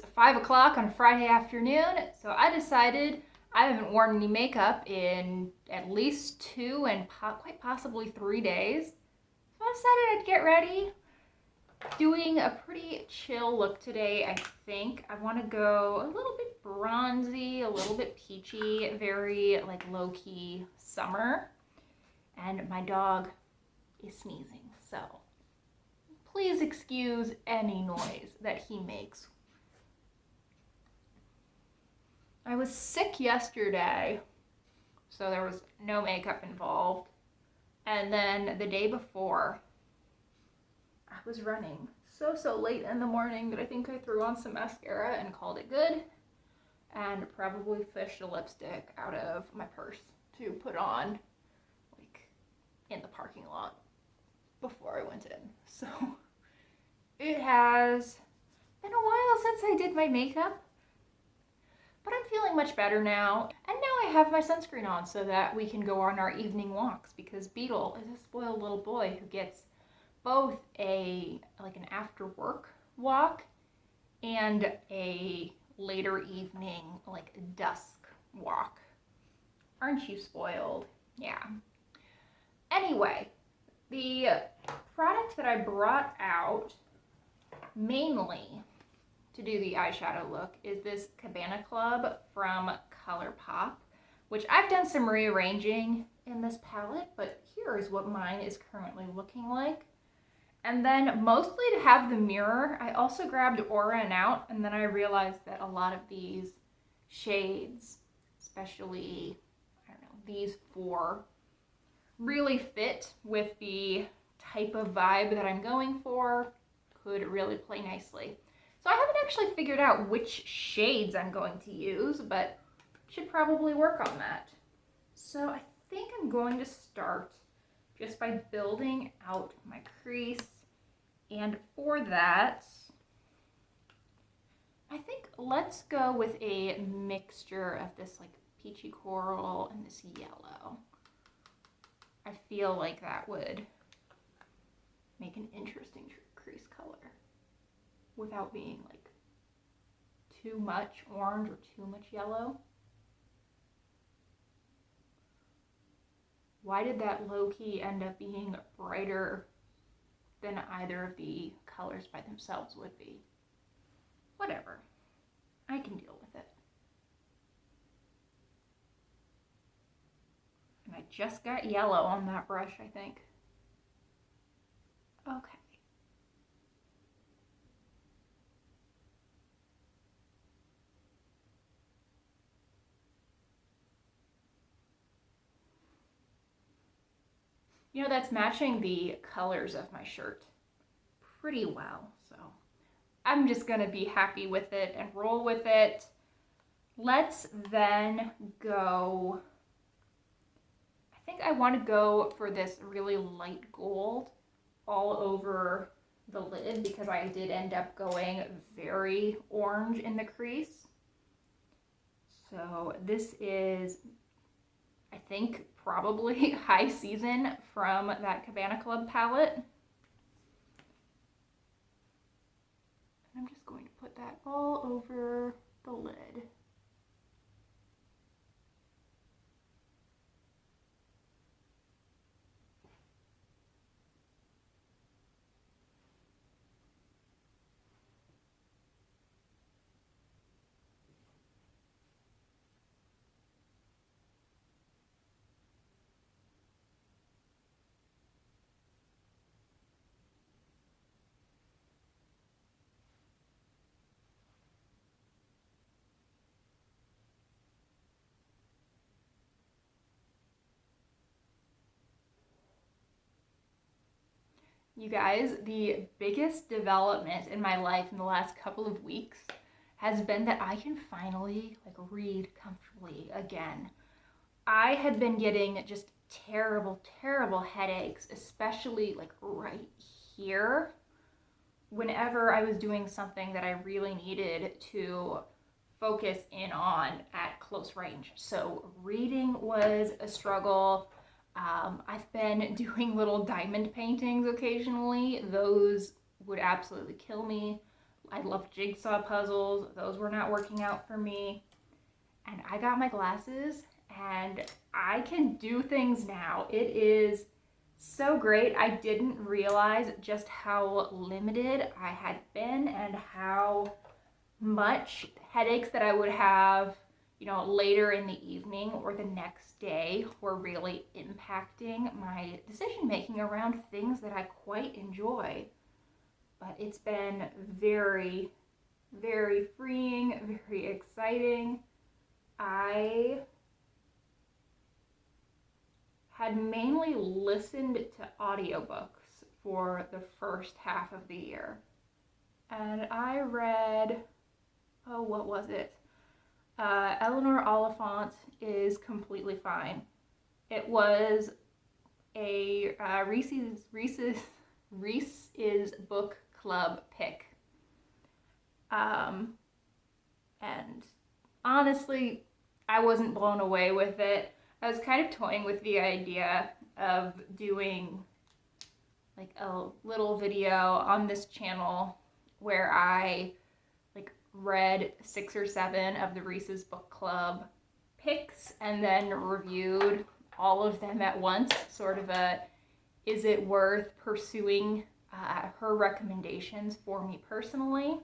is 5 o'clock on Friday afternoon, so I decided I haven't worn any makeup in at least 2 and quite possibly 3 days. So I decided I'd get ready. Doing a pretty chill look today, I think. I want to go a little bit bronzy, a little bit peachy, very like low-key summer. And my dog is sneezing, so please excuse any noise that he makes. I was sick yesterday, so there was no makeup involved. And then the day before, I was running so late in the morning that I think I threw on some mascara and called it good, and probably fished a lipstick out of my purse to put on like in the parking lot before I went in. So it has been a while since I did my makeup, but I'm feeling much better now. And now I have my sunscreen on so that we can go on our evening walks, because Beetle is a spoiled little boy who gets both an after work walk and a later evening, like dusk walk. Aren't you spoiled? Yeah. Anyway, the product that I brought out mainly to do the eyeshadow look is this Cabana Club from ColourPop, which I've done some rearranging in this palette, but here is what mine is currently looking like. And then mostly to have the mirror, I also grabbed Aura and Out, and then I realized that a lot of these shades, especially, I don't know, these 4, really fit with the type of vibe that I'm going for, could really play nicely. So I haven't actually figured out which shades I'm going to use, but should probably work on that. So I think I'm going to start just by building out my crease. And for that, I think let's go with a mixture of this like peachy coral and this yellow. I feel like that would make an interesting crease color without being like too much orange or too much yellow. Why did that low-key end up being brighter than either of the colors by themselves would be? Whatever. I can deal with it. And I just got yellow on that brush, I think. Okay. You know, that's matching the colors of my shirt pretty well, so I'm just gonna be happy with it and roll with it. Let's then go, I think I want to go for this really light gold all over the lid, because I did end up going very orange in the crease. So this is, I think, probably High Season from that Cabana Club palette. And I'm just going to put that all over the lid. You guys, the biggest development in my life in the last couple of weeks has been that I can finally read comfortably again. I had been getting just terrible headaches, especially right here, whenever I was doing something that I really needed to focus in on at close range. So reading was a struggle. I've been doing little diamond paintings occasionally. Those would absolutely kill me. I love jigsaw puzzles. Those were not working out for me. And I got my glasses and I can do things now. It is so great. I didn't realize just how limited I had been and how much headaches that I would have, you know, later in the evening or the next day were really impacting my decision making around things that I quite enjoy. But it's been very, very freeing, very exciting. I had mainly listened to audiobooks for the first half of the year. And I read, what was it? Eleanor Oliphant is Completely Fine. It was a Reese's book club pick. And honestly, I wasn't blown away with it. I was kind of toying with the idea of doing like a little video on this channel where I like read 6 or 7 of the Reese's book club picks and then reviewed all of them at once, sort of a, is it worth pursuing her recommendations for me personally?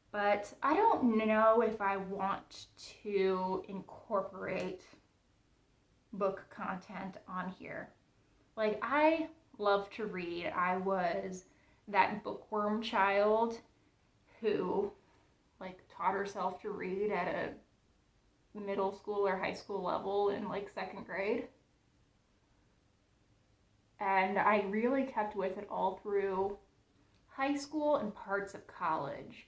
But I don't know if I want to incorporate book content on here. Like, I love to read. I was that bookworm child who like taught herself to read at a middle school or high school level in like 2nd grade. And I really kept with it all through high school and parts of college.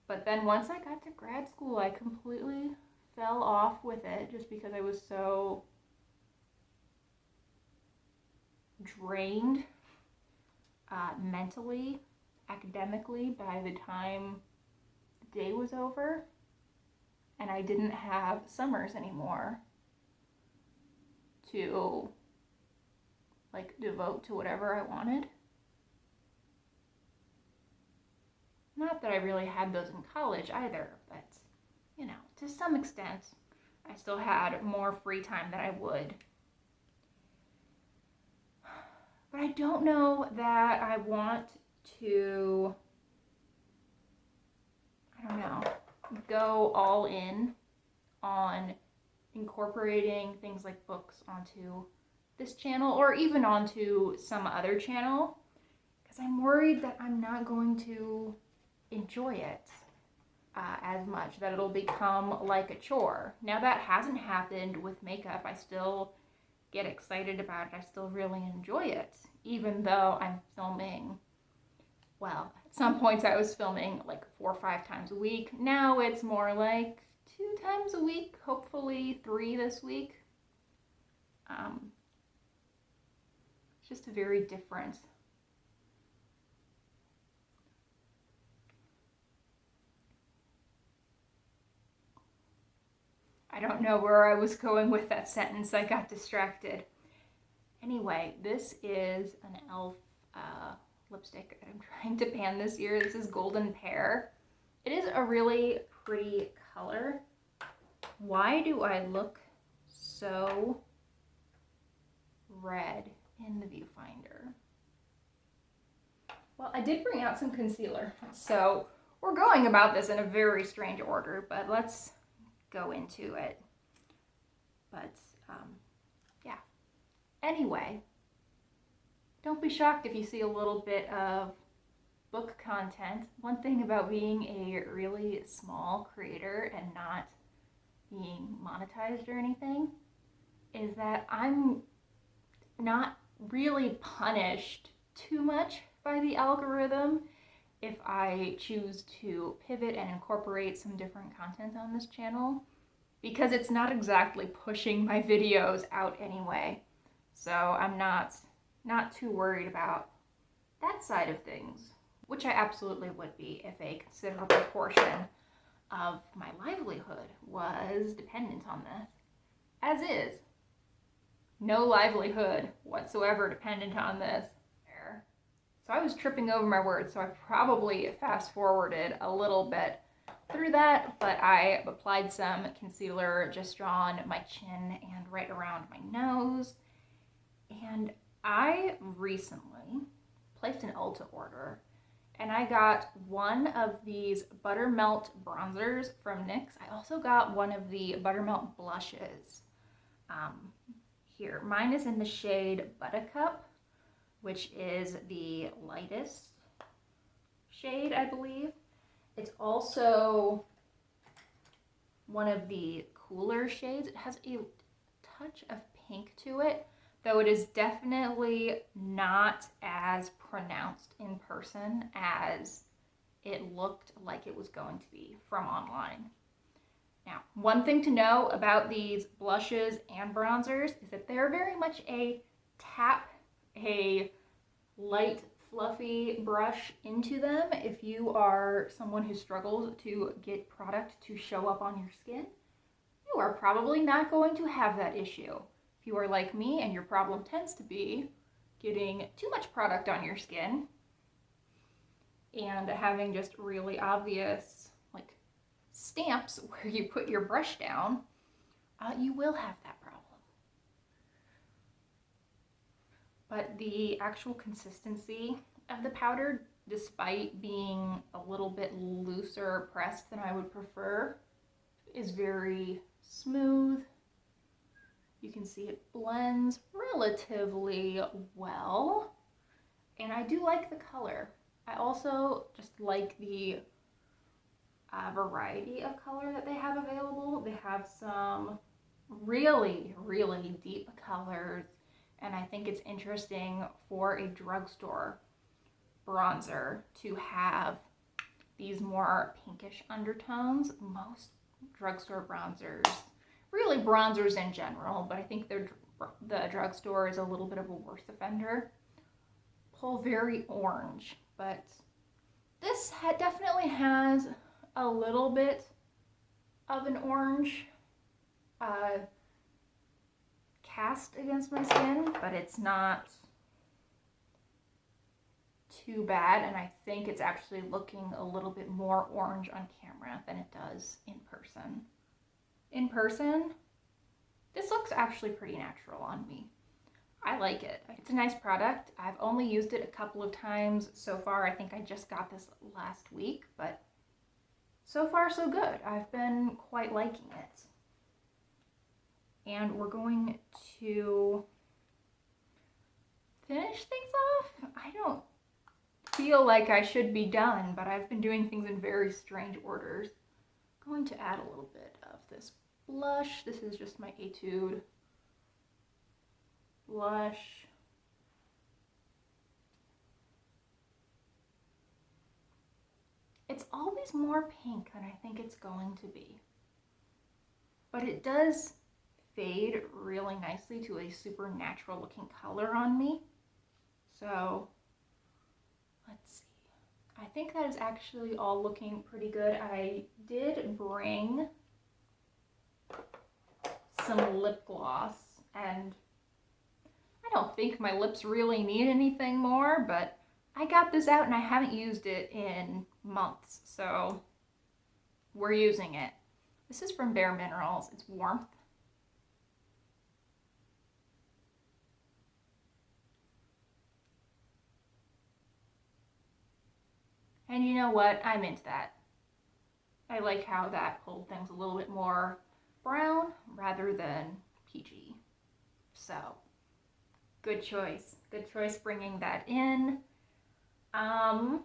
But then once I got to grad school, I completely fell off with it just because I was so drained mentally, academically by the time the day was over. And I didn't have summers anymore to like devote to whatever I wanted. Not that I really had those in college either, but, you know, to some extent, I still had more free time than I would. But I don't know that I want to, go all in on incorporating things like books onto this channel or even onto some other channel, because I'm worried that I'm not going to enjoy it as much, that it'll become like a chore. Now that hasn't happened with makeup. I still get excited about it. I still really enjoy it, even though I'm filming, well, at some points I was filming like 4 or 5 times a week. Now it's more like 2 times a week, hopefully 3 this week. It's just a very different I don't know where I was going with that sentence. I got distracted. Anyway, this is an e.l.f. Lipstick that I'm trying to pan this year. This is Golden Pear. It is a really pretty color. Why do I look so red in the viewfinder? Well, I did bring out some concealer, so we're going about this in a very strange order, but let's go into it. But yeah, anyway, don't be shocked if you see a little bit of book content. One thing about being a really small creator and not being monetized or anything is that I'm not really punished too much by the algorithm if I choose to pivot and incorporate some different content on this channel, because it's not exactly pushing my videos out anyway. So I'm not too worried about that side of things, which I absolutely would be if a considerable portion of my livelihood was dependent on this. As is, no livelihood whatsoever dependent on this. So I was tripping over my words, so I probably fast forwarded a little bit through that, but I applied some concealer just on my chin and right around my nose. And I recently placed an Ulta order, and I got one of these Buttermelt bronzers from NYX. I also got one of the Buttermelt blushes. Here, mine is in the shade Buttercup, which is the lightest shade, I believe. It's also one of the cooler shades. It has a touch of pink to it, though it is definitely not as pronounced in person as it looked like it was going to be from online. Now, one thing to know about these blushes and bronzers is that they're very much a tap, a light, fluffy brush into them. If you are someone who struggles to get product to show up on your skin, you are probably not going to have that issue. If you are like me and your problem tends to be getting too much product on your skin and having just really obvious like stamps where you put your brush down, you will have that problem. But the actual consistency of the powder, despite being a little bit looser pressed than I would prefer, is very smooth. You can see it blends relatively well, and I do like the color. I also just like the variety of color that they have available. They have some really, really deep colors, and I think it's interesting for a drugstore bronzer to have these more pinkish undertones. Most drugstore bronzers, really bronzers in general, but I think the drugstore is a little bit of a worse offender, pull very orange, but this definitely has a little bit of an orange cast against my skin, but it's not too bad, and I think it's actually looking a little bit more orange on camera than it does in person. In person, this looks actually pretty natural on me. I like it. It's a nice product. I've only used it a couple of times so far. I think I just got this last week, but so far so good. I've been quite liking it. And we're going to finish things off. I don't feel like I should be done, but I've been doing things in very strange orders. I'm going to add a little bit of this blush. This is just my Etude blush. It's always more pink than I think it's going to be, but it does fade really nicely to a super natural looking color on me. So let's see. I think that is actually all looking pretty good. I did bring some lip gloss, and I don't think my lips really need anything more, but I got this out and I haven't used it in months, so we're using it. This is from Bare Minerals. It's Warmth. And you know what? I'm into that. I like how that pulled things a little bit more brown rather than peachy. So, good choice. Good choice bringing that in. I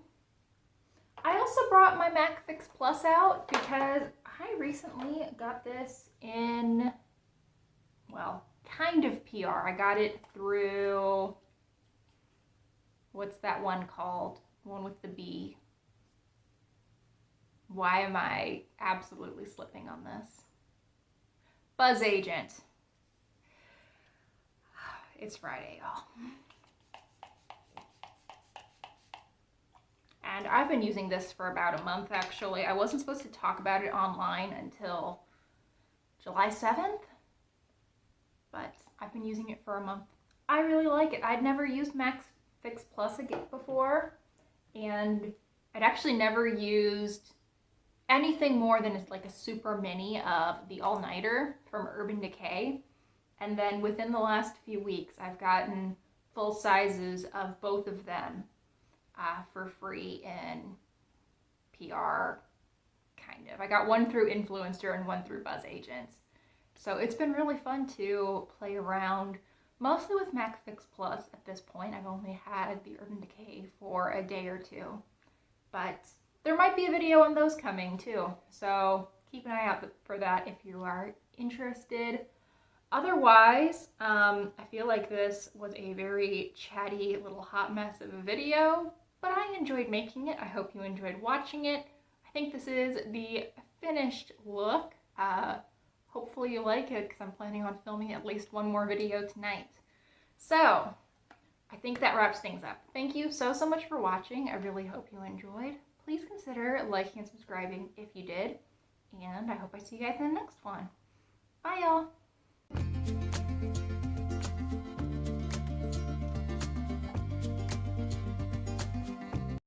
also brought my MAC Fix Plus out because I recently got this in, well, kind of PR. I got it through, what's that one called? The one with the B. Why am I absolutely slipping on this? Buzz Agent. It's Friday, y'all. And I've been using this for about a month, actually. I wasn't supposed to talk about it online until July 7th, but I've been using it for a month. I really like it. I'd never used MAC Fix Plus before, and I'd actually never used anything more than like a super mini of the All-Nighter from Urban Decay. And then within the last few weeks, I've gotten full sizes of both of them for free in PR, kind of. I got one through Influenster and one through Buzz Agents. So it's been really fun to play around, mostly with MAC Fix Plus at this point. I've only had the Urban Decay for a day or two, but there might be a video on those coming too. So keep an eye out for that if you are interested. Otherwise, I feel like this was a very chatty little hot mess of a video, but I enjoyed making it. I hope you enjoyed watching it. I think this is the finished look. Hopefully you like it, because I'm planning on filming at least one more video tonight. So I think that wraps things up. Thank you so much for watching. I really hope you enjoyed. Please consider liking and subscribing if you did. And I hope I see you guys in the next one. Bye, y'all.